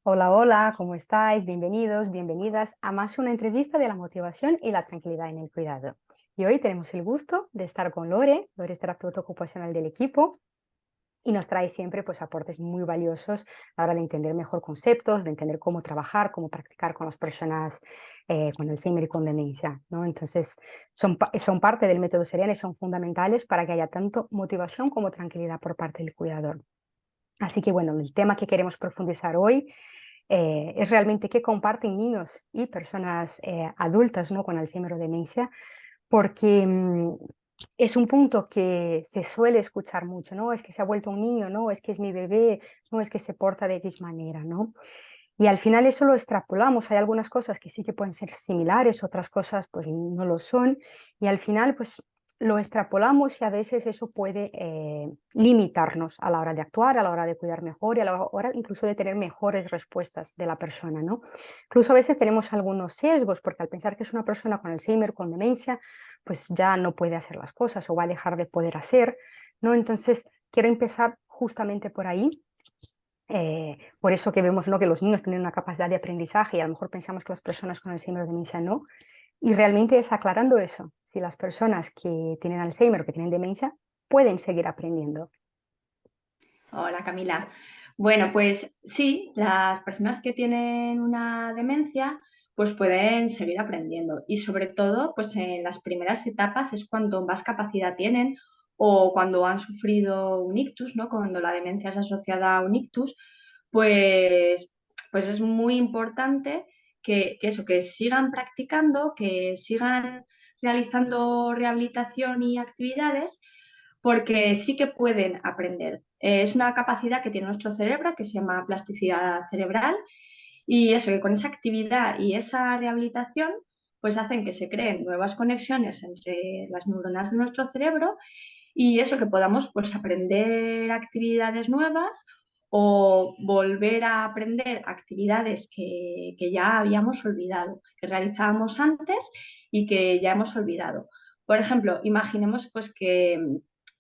Hola, hola, ¿cómo estáis? Bienvenidos, bienvenidas a más una entrevista de la motivación y la tranquilidad en el cuidado. Y hoy tenemos el gusto de estar con Lore. Lore es terapeuta ocupacional del equipo y nos trae siempre pues aportes muy valiosos a la hora de entender mejor conceptos, de entender cómo trabajar, cómo practicar con las personas con Alzheimer y con demencia, ¿no? Entonces, son parte del método Seriana y son fundamentales para que haya tanto motivación como tranquilidad por parte del cuidador. Así que bueno, el tema que queremos profundizar hoy es realmente qué comparten niños y personas adultas, ¿no?, con Alzheimer o demencia, porque es un punto que se suele escuchar mucho, ¿no? Es que se ha vuelto un niño, ¿no? Es que es mi bebé, no es que se porta de X manera, ¿no? Y al final eso lo extrapolamos. Hay algunas cosas que sí que pueden ser similares, otras cosas pues no lo son. Y al final pues lo extrapolamos y a veces eso puede limitarnos a la hora de actuar, a la hora de cuidar mejor y a la hora incluso de tener mejores respuestas de la persona, ¿no? Incluso a veces tenemos algunos sesgos porque al pensar que es una persona con Alzheimer, con demencia, pues ya no puede hacer las cosas o va a dejar de poder hacer, ¿no? Entonces quiero empezar justamente por ahí. Por eso que vemos, ¿no?, que los niños tienen una capacidad de aprendizaje y a lo mejor pensamos que las personas con Alzheimer o demencia no. Y realmente es aclarando eso, si las personas que tienen Alzheimer o que tienen demencia pueden seguir aprendiendo. Hola Camila. Bueno, pues sí, las personas que tienen una demencia pues pueden seguir aprendiendo y sobre todo pues en las primeras etapas es cuando más capacidad tienen o cuando han sufrido un ictus, ¿no? Cuando la demencia es asociada a un ictus, pues, pues es muy importante que sigan practicando, que sigan realizando rehabilitación y actividades porque sí que pueden aprender. Es una capacidad que tiene nuestro cerebro que se llama plasticidad cerebral y eso, que con esa actividad y esa rehabilitación pues hacen que se creen nuevas conexiones entre las neuronas de nuestro cerebro y eso, que podamos pues aprender actividades nuevas o volver a aprender actividades que ya habíamos olvidado, que realizábamos antes y que ya hemos olvidado. Por ejemplo, imaginemos pues que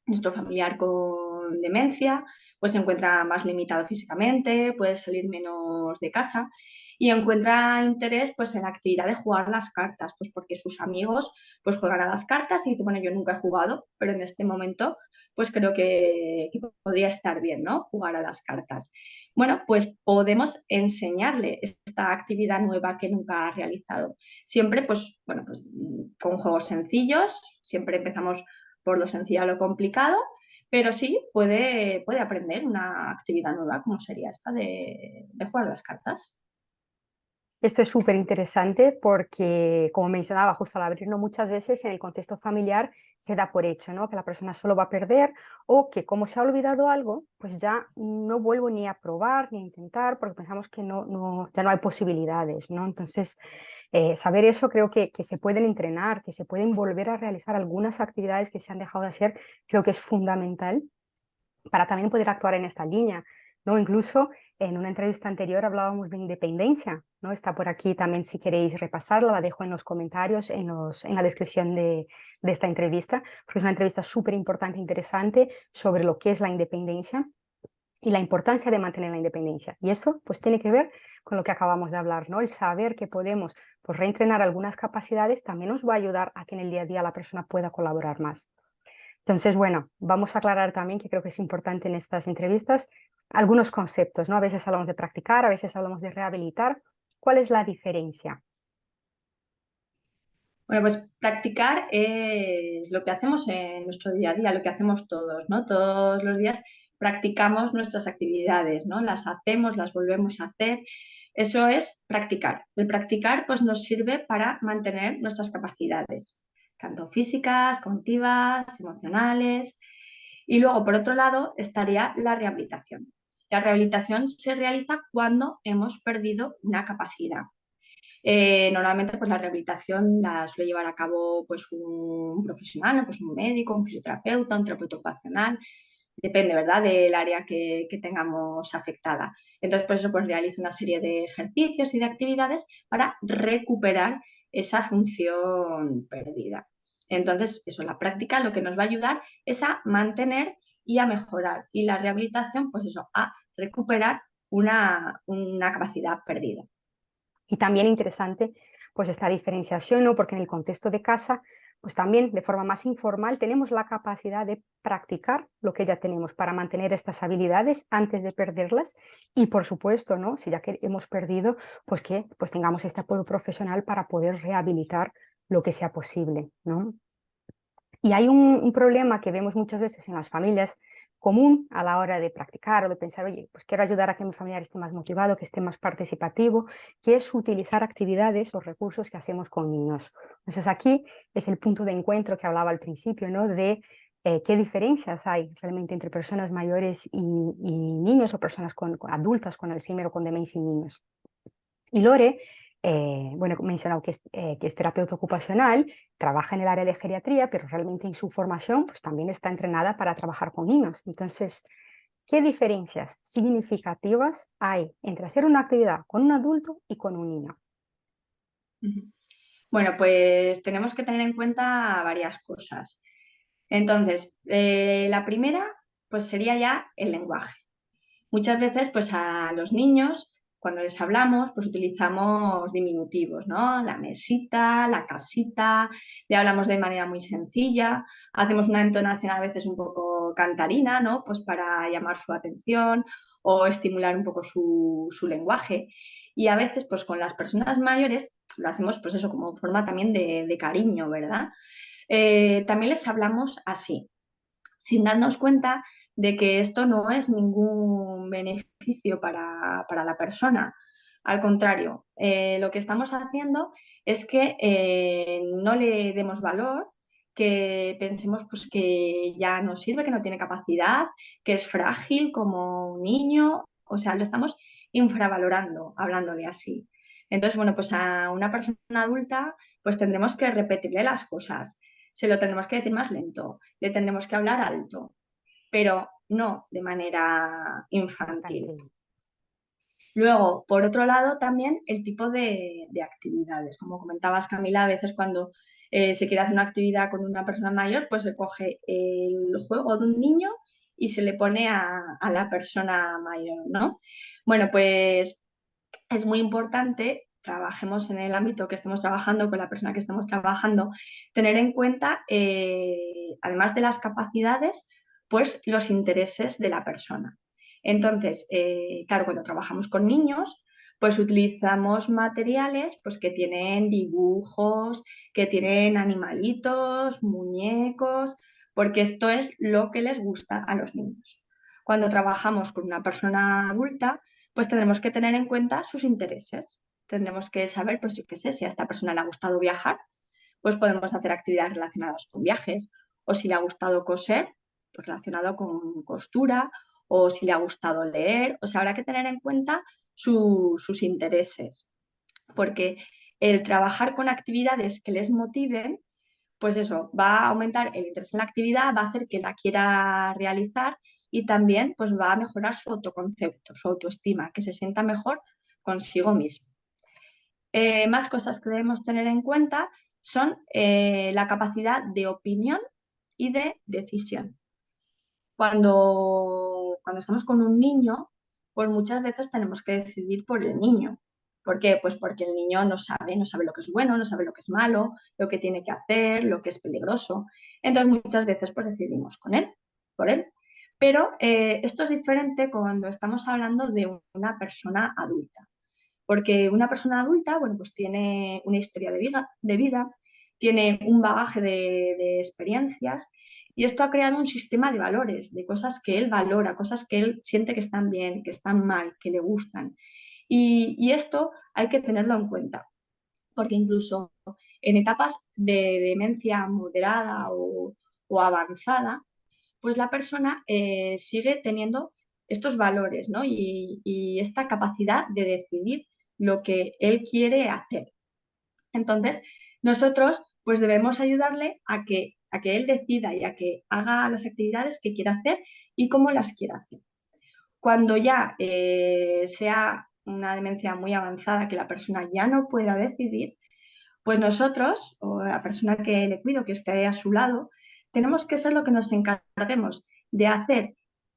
nuestro familiar con demencia pues se encuentra más limitado físicamente, puede salir menos de casa y encuentra interés pues en la actividad de jugar las cartas, pues porque sus amigos pues juegan a las cartas y dice, bueno, yo nunca he jugado, pero en este momento pues creo que podría estar bien, ¿no? Jugar a las cartas. Bueno, pues podemos enseñarle esta actividad nueva que nunca ha realizado. Siempre, pues, bueno, pues con juegos sencillos, siempre empezamos por lo sencillo a lo complicado, pero sí puede aprender una actividad nueva, como sería esta de jugar a las cartas. Esto es súper interesante porque, como mencionaba justo al abrirlo, muchas veces en el contexto familiar se da por hecho, ¿no?, que la persona solo va a perder o que como se ha olvidado algo, pues ya no vuelvo ni a probar ni a intentar porque pensamos que ya no hay posibilidades, ¿no? Entonces, saber eso creo que se pueden entrenar, que se pueden volver a realizar algunas actividades que se han dejado de hacer, creo que es fundamental para también poder actuar en esta línea, ¿no? Incluso en una entrevista anterior hablábamos de independencia, ¿no? Está por aquí también si queréis repasarla, la dejo en los comentarios, en la descripción de esta entrevista, porque es una entrevista súper importante e interesante sobre lo que es la independencia y la importancia de mantener la independencia. Y eso pues tiene que ver con lo que acabamos de hablar, ¿no? El saber que podemos pues reentrenar algunas capacidades también nos va a ayudar a que en el día a día la persona pueda colaborar más. Entonces, bueno, vamos a aclarar también, que creo que es importante en estas entrevistas, algunos conceptos, ¿no? A veces hablamos de practicar, a veces hablamos de rehabilitar. ¿Cuál es la diferencia? Bueno, pues practicar es lo que hacemos en nuestro día a día, lo que hacemos todos, ¿no? Todos los días practicamos nuestras actividades, ¿no? Las hacemos, las volvemos a hacer. Eso es practicar. El practicar pues nos sirve para mantener nuestras capacidades, tanto físicas, cognitivas, emocionales. Y luego, por otro lado, estaría la rehabilitación. La rehabilitación se realiza cuando hemos perdido una capacidad. Normalmente pues la rehabilitación la suele llevar a cabo pues un profesional, ¿no? Pues un médico, un fisioterapeuta, un terapeuta ocupacional, depende, ¿verdad?, del área que tengamos afectada. Entonces, por eso pues realiza una serie de ejercicios y de actividades para recuperar esa función perdida. Entonces, eso, la práctica lo que nos va a ayudar es a mantener y a mejorar. Y la rehabilitación, pues eso, a recuperar una capacidad perdida. Y también interesante pues esta diferenciación, ¿no? Porque en el contexto de casa, pues también de forma más informal tenemos la capacidad de practicar lo que ya tenemos para mantener estas habilidades antes de perderlas y por supuesto, ¿no? Si ya que hemos perdido, pues que pues tengamos este apoyo profesional para poder rehabilitar lo que sea posible, ¿no? Y hay un problema que vemos muchas veces en las familias común a la hora de practicar o de pensar, oye, pues quiero ayudar a que mi familiar esté más motivado, que esté más participativo, que es utilizar actividades o recursos que hacemos con niños. Entonces aquí es el punto de encuentro que hablaba al principio, ¿no? De qué diferencias hay realmente entre personas mayores y niños o personas con adultas con Alzheimer o con demencia y niños. Y Lore, bueno, he mencionado que es terapeuta ocupacional, trabaja en el área de geriatría, pero realmente en su formación pues, también está entrenada para trabajar con niños. Entonces, ¿qué diferencias significativas hay entre hacer una actividad con un adulto y con un niño? Bueno, pues tenemos que tener en cuenta varias cosas. Entonces, la primera, pues sería ya el lenguaje. Muchas veces, pues a los niños, cuando les hablamos, pues utilizamos diminutivos, ¿no? La mesita, la casita, le hablamos de manera muy sencilla, hacemos una entonación a veces un poco cantarina, ¿no? Pues para llamar su atención o estimular un poco su lenguaje. Y a veces, pues con las personas mayores, lo hacemos, pues eso, como forma también de cariño, ¿verdad? También les hablamos así, sin darnos cuenta de que esto no es ningún beneficio para la persona. Al contrario, lo que estamos haciendo es que no le demos valor, que pensemos pues, que ya no sirve, que no tiene capacidad, que es frágil como un niño, o sea, lo estamos infravalorando, hablándole así. Entonces, bueno, pues a una persona adulta pues tendremos que repetirle las cosas, se lo tendremos que decir más lento, le tendremos que hablar alto, pero no de manera infantil. Infantil. Luego, por otro lado, también el tipo de actividades. Como comentabas, Camila, a veces cuando se quiere hacer una actividad con una persona mayor, pues se coge el juego de un niño y se le pone a la persona mayor, ¿no? Bueno, pues es muy importante, trabajemos en el ámbito que estemos trabajando, con la persona que estemos trabajando, tener en cuenta, además de las capacidades, pues los intereses de la persona. Entonces, claro, cuando trabajamos con niños, pues utilizamos materiales pues, que tienen dibujos, que tienen animalitos, muñecos, porque esto es lo que les gusta a los niños. Cuando trabajamos con una persona adulta, pues tendremos que tener en cuenta sus intereses. Tendremos que saber, pues yo qué sé, si a esta persona le ha gustado viajar, pues podemos hacer actividades relacionadas con viajes. O si le ha gustado coser, pues relacionado con costura. O si le ha gustado leer. O sea, habrá que tener en cuenta sus intereses. Porque el trabajar con actividades que les motiven, pues eso, va a aumentar el interés en la actividad, va a hacer que la quiera realizar y también pues va a mejorar su autoconcepto, su autoestima, que se sienta mejor consigo mismo. Más cosas que debemos tener en cuenta son la capacidad de opinión y de decisión. Cuando estamos con un niño, pues muchas veces tenemos que decidir por el niño. ¿Por qué? Pues porque el niño no sabe lo que es bueno, no sabe lo que es malo, lo que tiene que hacer, lo que es peligroso. Entonces muchas veces pues decidimos con él, por él. Pero esto es diferente cuando estamos hablando de una persona adulta. Porque una persona adulta, bueno, pues tiene una historia de vida, tiene un bagaje de experiencias y esto ha creado un sistema de valores, de cosas que él valora, cosas que él siente que están bien, que están mal, que le gustan. Y esto hay que tenerlo en cuenta, porque incluso en etapas de demencia moderada o avanzada, pues la persona sigue teniendo estos valores, ¿no? Y esta capacidad de decidir lo que él quiere hacer. Entonces, nosotros pues debemos ayudarle a que él decida y a que haga las actividades que quiera hacer y cómo las quiera hacer. Cuando ya sea una demencia muy avanzada, que la persona ya no pueda decidir, pues nosotros, o la persona que le cuido, que esté a su lado, tenemos que ser lo que nos encarguemos de hacer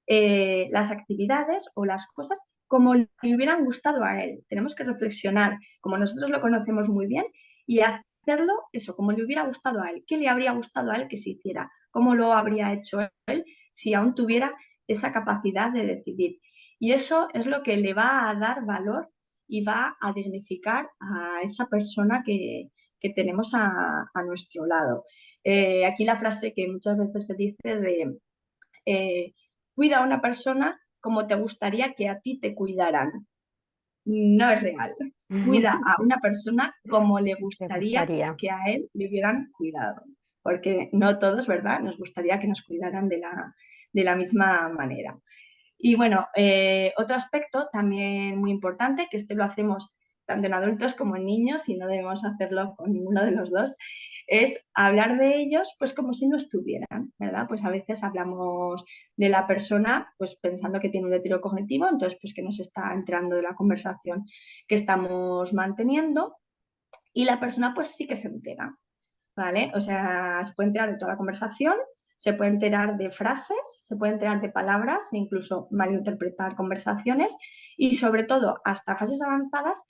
las actividades o las cosas como le hubieran gustado a él. Tenemos que reflexionar como nosotros lo conocemos muy bien y hacerlo eso, como le hubiera gustado a él. ¿Qué le habría gustado a él que se hiciera? ¿Cómo lo habría hecho él si aún tuviera esa capacidad de decidir? Y eso es lo que le va a dar valor y va a dignificar a esa persona que tenemos a nuestro lado. Aquí la frase que muchas veces se dice de cuida a una persona como te gustaría que a ti te cuidaran. No es real. Cuida a una persona como le Me gustaría gustaría. que a él le hubieran cuidado. Porque no todos, ¿verdad? Nos gustaría que nos cuidaran de la misma manera. Y bueno, otro aspecto también muy importante, que este lo hacemos tanto en adultos como en niños y no debemos hacerlo con ninguno de los dos, es hablar de ellos pues como si no estuvieran, ¿verdad? Pues a veces hablamos de la persona pues pensando que tiene un deterioro cognitivo, entonces pues que nos está enterando de la conversación que estamos manteniendo y la persona pues sí que se entera, ¿vale? O sea, se puede enterar de toda la conversación, se puede enterar de frases, se puede enterar de palabras, e incluso malinterpretar conversaciones y sobre todo, hasta fases avanzadas,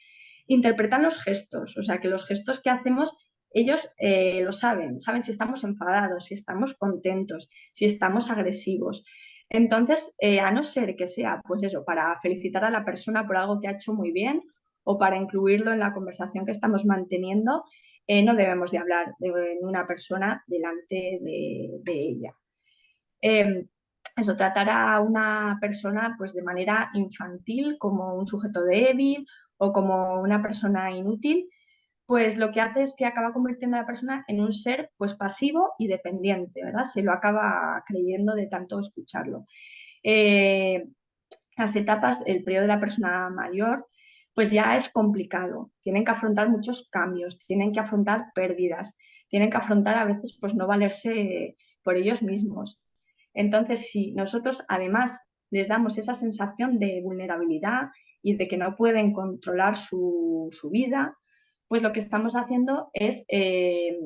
interpretan los gestos. O sea, que los gestos que hacemos, ellos lo saben, saben si estamos enfadados, si estamos contentos, si estamos agresivos. Entonces, a no ser que sea, pues eso, para felicitar a la persona por algo que ha hecho muy bien o para incluirlo en la conversación que estamos manteniendo, no debemos de hablar de una persona delante de ella. Eso, tratar a una persona pues de manera infantil, como un sujeto débil o como una persona inútil, pues lo que hace es que acaba convirtiendo a la persona en un ser pues pasivo y dependiente, ¿verdad? Se lo acaba creyendo de tanto escucharlo. Eh, las etapas, el periodo de la persona mayor, pues ya es complicado. Tienen que afrontar muchos cambios, tienen que afrontar pérdidas, tienen que afrontar a veces pues no valerse por ellos mismos. Entonces, si nosotros además les damos esa sensación de vulnerabilidad y de que no pueden controlar su vida, pues lo que estamos haciendo es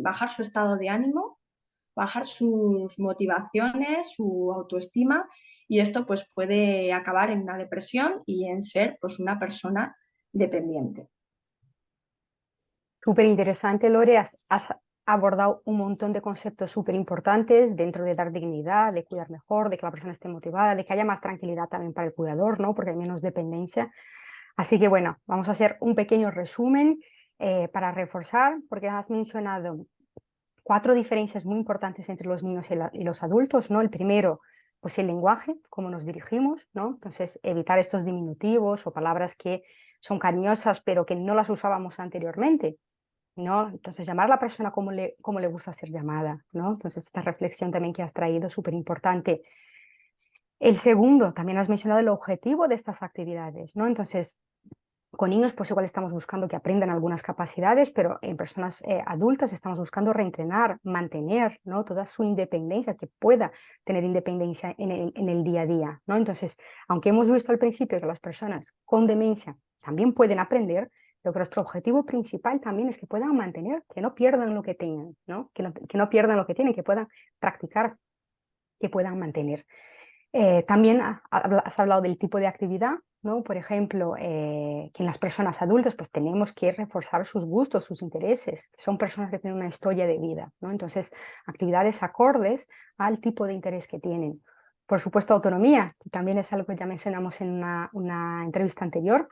bajar su estado de ánimo, bajar sus motivaciones, su autoestima y esto pues puede acabar en una depresión y en ser pues una persona dependiente. Súper interesante, Lore. Has abordado un montón de conceptos súper importantes dentro de dar dignidad, de cuidar mejor, de que la persona esté motivada, de que haya más tranquilidad también para el cuidador, ¿no? Porque hay menos dependencia. Así que bueno, vamos a hacer un pequeño resumen para reforzar, porque has mencionado cuatro diferencias muy importantes entre los niños y los adultos, ¿no? El primero, pues el lenguaje, cómo nos dirigimos, ¿no? Entonces, evitar estos diminutivos o palabras que son cariñosas, pero que no las usábamos anteriormente, ¿no? Entonces, llamar a la persona como le gusta ser llamada, ¿no? Entonces, esta reflexión también que has traído, súper importante. El segundo, también has mencionado el objetivo de estas actividades, ¿no? Entonces, con niños, pues igual estamos buscando que aprendan algunas capacidades, pero en personas adultas estamos buscando reentrenar, mantener, ¿no? Toda su independencia, que pueda tener independencia en el día a día, ¿no? Entonces, aunque hemos visto al principio que las personas con demencia también pueden aprender, lo que nuestro objetivo principal también es que puedan mantener, que no pierdan lo que tengan, ¿no? Que no pierdan lo que tienen, que puedan practicar, que puedan mantener. También has hablado del tipo de actividad, ¿no? Por ejemplo, que en las personas adultas pues tenemos que reforzar sus gustos, sus intereses. Son personas que tienen una historia de vida, ¿no? Entonces, actividades acordes al tipo de interés que tienen. Por supuesto, autonomía, que también es algo que ya mencionamos en una entrevista anterior,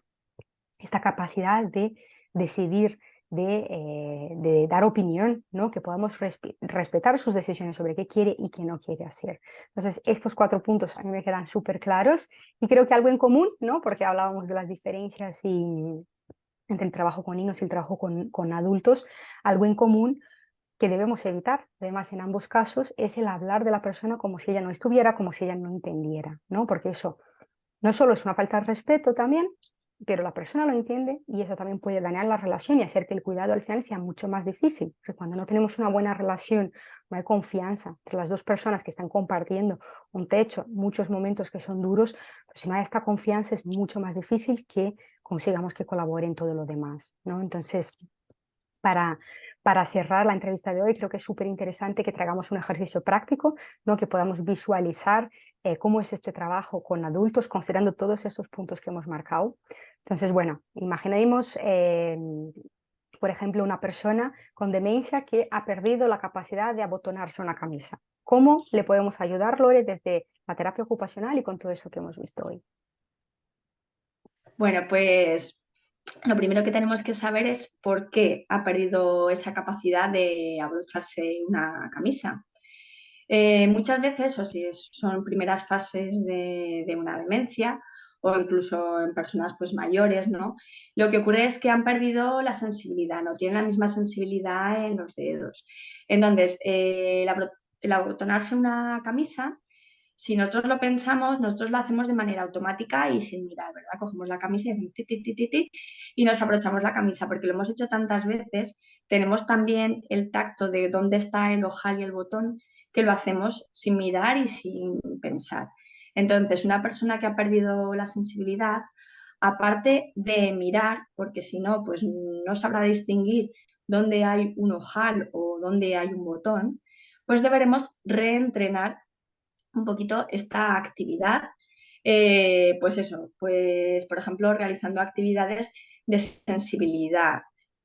esta capacidad de decidir, de dar opinión, ¿no? Que podamos respetar sus decisiones sobre qué quiere y qué no quiere hacer. Entonces, estos cuatro puntos a mí me quedan súper claros y creo que algo en común, ¿no? Porque hablábamos de las diferencias entre el trabajo con niños y el trabajo con adultos, algo en común que debemos evitar, además en ambos casos, es el hablar de la persona como si ella no estuviera, como si ella no entendiera, ¿no? Porque eso no solo es una falta de respeto también, pero la persona lo entiende y eso también puede dañar la relación y hacer que el cuidado al final sea mucho más difícil. Porque cuando no tenemos una buena relación, no hay confianza entre las dos personas que están compartiendo un techo, muchos momentos que son duros, pues si no hay esta confianza es mucho más difícil que consigamos que colaboren todo lo demás, ¿no? Entonces, para, para cerrar la entrevista de hoy, creo que es súper interesante que traigamos un ejercicio práctico, ¿no? Que podamos visualizar cómo es este trabajo con adultos, considerando todos esos puntos que hemos marcado. Entonces, bueno, imaginemos, por ejemplo, una persona con demencia que ha perdido la capacidad de abotonarse una camisa. ¿Cómo le podemos ayudar, Lore, desde la terapia ocupacional y con todo eso que hemos visto hoy? Bueno, pues lo primero que tenemos que saber es por qué ha perdido esa capacidad de abrocharse una camisa. Muchas veces, o si son primeras fases de una demencia o incluso en personas pues mayores, ¿no? Lo que ocurre es que han perdido la sensibilidad, no tienen la misma sensibilidad en los dedos. Entonces, el abotonarse una camisa, si nosotros lo pensamos, nosotros lo hacemos de manera automática y sin mirar, ¿verdad? Cogemos la camisa y decimos ti, ti, ti, ti, ti, y nos abrochamos la camisa, porque lo hemos hecho tantas veces, tenemos también el tacto de dónde está el ojal y el botón, que lo hacemos sin mirar y sin pensar. Entonces, una persona que ha perdido la sensibilidad, aparte de mirar, porque si no, pues no sabrá distinguir dónde hay un ojal o dónde hay un botón, pues deberemos reentrenar un poquito esta actividad. Pues eso, pues por ejemplo, realizando actividades de sensibilidad,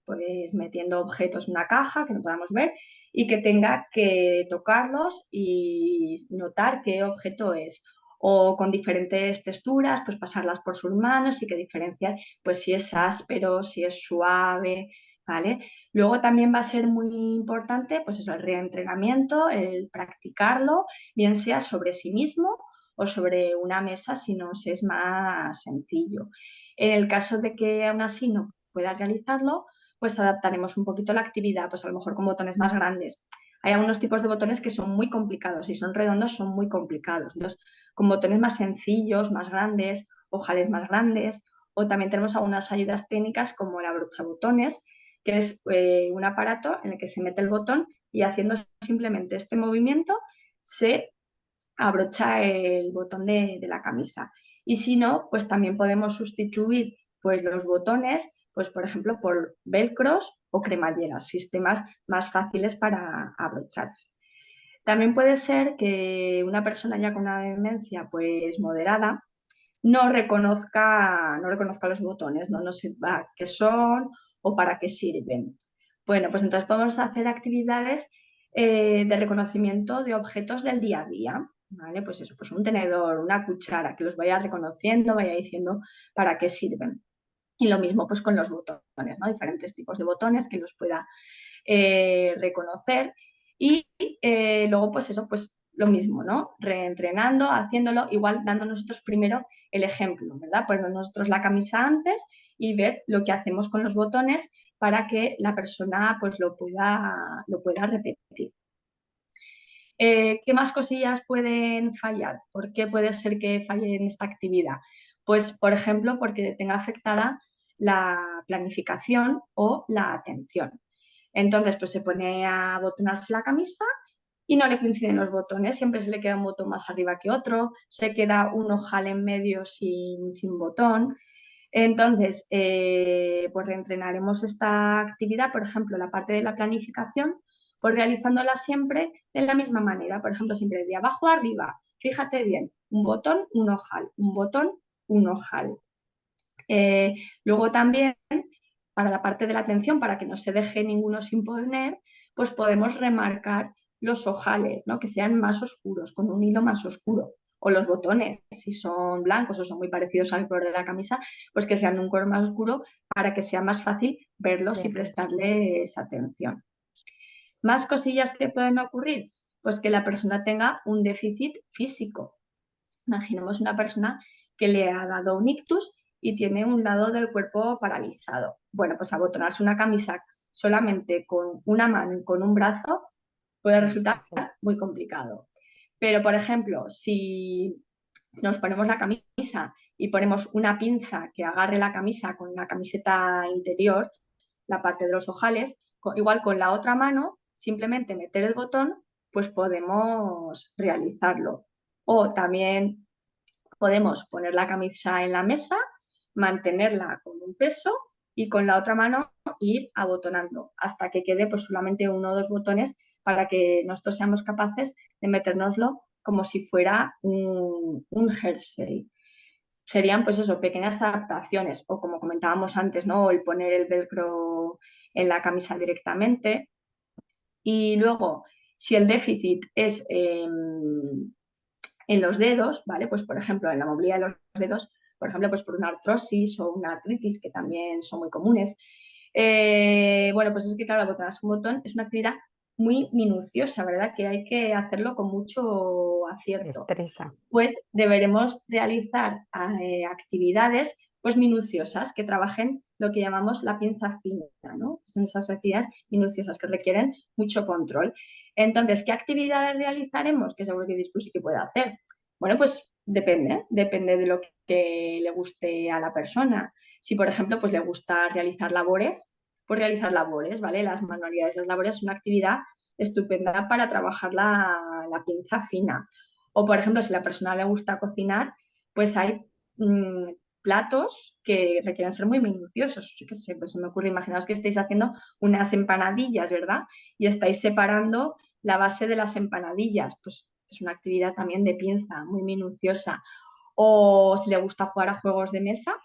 pues metiendo objetos en una caja que no podamos ver y que tenga que tocarlos y notar qué objeto es. O con diferentes texturas, pues pasarlas por sus manos y que diferenciar pues si es áspero, si es suave, ¿vale? Luego también va a ser muy importante pues eso, el reentrenamiento, el practicarlo, bien sea sobre sí mismo o sobre una mesa si nos es más sencillo. En el caso de que aún así no pueda realizarlo, pues adaptaremos un poquito la actividad, pues a lo mejor con botones más grandes. Hay algunos tipos de botones que son muy complicados, si son redondos son muy complicados. Entonces, con botones más sencillos, más grandes, ojales más grandes, o también tenemos algunas ayudas técnicas como la brocha botones, que es un aparato en el que se mete el botón y haciendo simplemente este movimiento se abrocha el botón de la camisa. Y si no, pues también podemos sustituir pues, los botones, pues por ejemplo, por velcros o cremalleras, sistemas más fáciles para abrochar. También puede ser que una persona ya con una demencia pues moderada no reconozca los botones, no sepa qué son o para qué sirven. Bueno, pues entonces podemos hacer actividades de reconocimiento de objetos del día a día, ¿vale? Pues eso, pues un tenedor, una cuchara, que los vaya reconociendo, vaya diciendo para qué sirven. Y lo mismo pues con los botones, ¿no? Diferentes tipos de botones que los pueda reconocer y luego pues eso, pues lo mismo, ¿no? Reentrenando, haciéndolo, igual dando nosotros primero el ejemplo, ¿verdad? Poniendo nosotros la camisa antes y ver lo que hacemos con los botones para que la persona pues lo pueda repetir. ¿Qué más cosillas pueden fallar? ¿Por qué puede ser que falle en esta actividad? Pues, por ejemplo, porque tenga afectada la planificación o la atención. Entonces, pues se pone a botonarse la camisa y no le coinciden los botones, siempre se le queda un botón más arriba que otro, se queda un ojal en medio sin botón. Entonces, pues reentrenaremos esta actividad, por ejemplo, la parte de la planificación, pues realizándola siempre de la misma manera. Por ejemplo, siempre de abajo a arriba. Fíjate bien, un botón, un ojal, un botón, un ojal. Luego también, para la parte de la atención, para que no se deje ninguno sin poner, pues podemos remarcar los ojales, ¿no? Que sean más oscuros, con un hilo más oscuro. O los botones, si son blancos o son muy parecidos al color de la camisa, pues que sean de un color más oscuro para que sea más fácil verlos y Verlos. prestarles atención. Más cosillas que pueden ocurrir, pues que la persona tenga un déficit físico. Imaginemos una persona que le ha dado un ictus y tiene un lado del cuerpo paralizado. Bueno, pues abotonarse una camisa solamente con una mano y con un brazo puede resultar Fácil. muy complicado. Pero, por ejemplo, si nos ponemos la camisa y ponemos una pinza que agarre la camisa con la camiseta interior, la parte de los ojales, igual con la otra mano, simplemente meter el botón, pues podemos realizarlo. O también podemos poner la camisa en la mesa, mantenerla con un peso y con la otra mano ir abotonando hasta que quede pues solamente uno o dos botones para que nosotros seamos capaces de metérnoslo como si fuera un jersey. Serían pues eso, pequeñas adaptaciones o como comentábamos antes, ¿no? El poner el velcro en la camisa directamente. Y luego, si el déficit es en los dedos, ¿vale? Pues por ejemplo, en la movilidad de los dedos, por ejemplo, pues por una artrosis o una artritis, que también son muy comunes. Bueno, pues es que claro, botonar un botón es una actividad muy minuciosa, ¿verdad? Que hay que hacerlo con mucho acierto. Destreza. Pues deberemos realizar actividades pues minuciosas que trabajen lo que llamamos la pinza fina, ¿no? Son esas actividades minuciosas que requieren mucho control. Entonces, ¿qué actividades realizaremos? Que seguro que Displus sí que puede hacer. Bueno, pues depende de lo que le guste a la persona. Si, por ejemplo, pues le gusta realizar labores, pues realizar labores, ¿vale? Las manualidades, las labores es una actividad estupenda para trabajar la pinza fina. O, por ejemplo, si a la persona le gusta cocinar, pues hay platos que requieren ser muy minuciosos. Yo qué sé, pues se me ocurre, imaginaos que estáis haciendo unas empanadillas, ¿verdad? Y estáis separando la base de las empanadillas. Pues es una actividad también de pinza, muy minuciosa. O si le gusta jugar a juegos de mesa,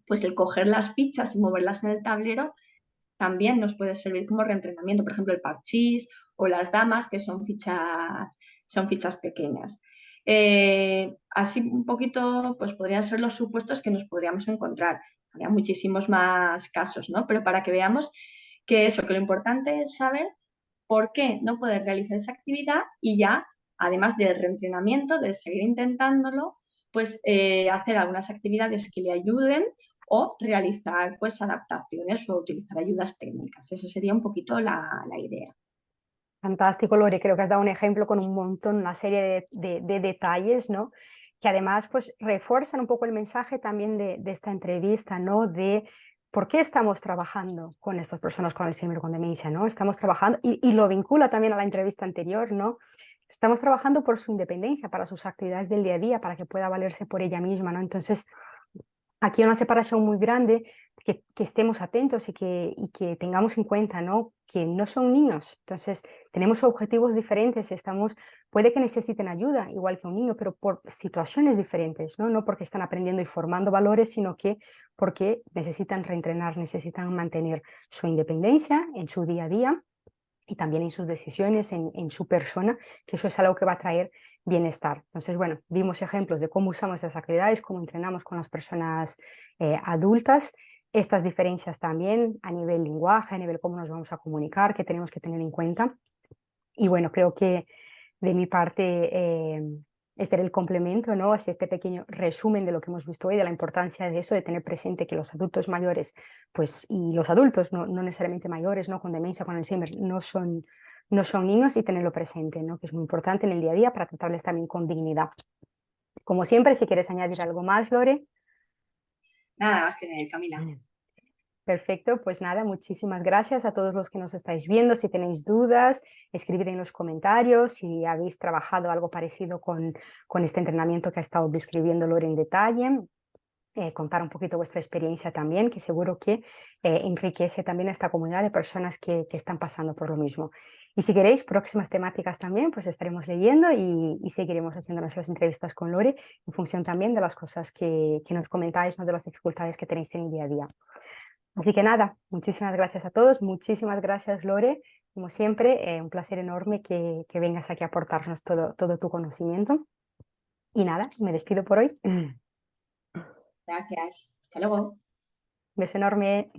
pues el coger las fichas y moverlas en el tablero también nos puede servir como reentrenamiento. Por ejemplo, el parchís o las damas, que son fichas pequeñas. Así un poquito, pues podrían ser los supuestos que nos podríamos encontrar. Habría muchísimos más casos, ¿no? Pero para que veamos que eso, que lo importante es saber por qué no poder realizar esa actividad y ya, además del reentrenamiento, de seguir intentándolo, pues hacer algunas actividades que le ayuden o realizar pues adaptaciones o utilizar ayudas técnicas. Esa sería un poquito la idea. Fantástico, Lore. Creo que has dado un ejemplo con un montón, una serie de detalles, ¿no? Que además pues refuerzan un poco el mensaje también de esta entrevista, ¿no? De por qué estamos trabajando con estas personas con Alzheimer, con demencia, ¿no? Estamos trabajando, y lo vincula también a la entrevista anterior, ¿no? Estamos trabajando por su independencia, para sus actividades del día a día, para que pueda valerse por ella misma, ¿no? Entonces, aquí hay una separación muy grande, que estemos atentos y que tengamos en cuenta, ¿no? Que no son niños, entonces tenemos objetivos diferentes, puede que necesiten ayuda, igual que un niño, pero por situaciones diferentes, ¿no? No porque están aprendiendo y formando valores, sino que porque necesitan reentrenar, necesitan mantener su independencia en su día a día y también en sus decisiones, en su persona, que eso es algo que va a traer bienestar. Entonces, bueno, vimos ejemplos de cómo usamos esas actividades, cómo entrenamos con las personas adultas, estas diferencias también a nivel lenguaje, a nivel cómo nos vamos a comunicar, que tenemos que tener en cuenta. Y bueno, creo que de mi parte este era el complemento, ¿no? Así este pequeño resumen de lo que hemos visto hoy, de la importancia de eso, de tener presente que los adultos mayores, pues, y los adultos, no necesariamente mayores, ¿no? Con demencia, con Alzheimer, no son niños, y tenerlo presente, ¿no? Que es muy importante en el día a día para tratarles también con dignidad. Como siempre, si quieres añadir algo más, Lore. Nada más que añadir, Camila. Perfecto, pues nada, muchísimas gracias a todos los que nos estáis viendo. Si tenéis dudas, escribid en los comentarios si habéis trabajado algo parecido con este entrenamiento que ha estado describiendo Lore en detalle. Contar un poquito vuestra experiencia también, que seguro que enriquece también a esta comunidad de personas que están pasando por lo mismo. Y si queréis próximas temáticas también, pues estaremos leyendo y seguiremos haciendo nuestras entrevistas con Lore en función también de las cosas que nos comentáis, ¿no? De las dificultades que tenéis en el día a día. Así que nada, muchísimas gracias a todos, muchísimas gracias, Lore. Como siempre, un placer enorme que vengas aquí a aportarnos todo tu conocimiento. Y nada, me despido por hoy. Gracias. Hasta luego. Beso enorme.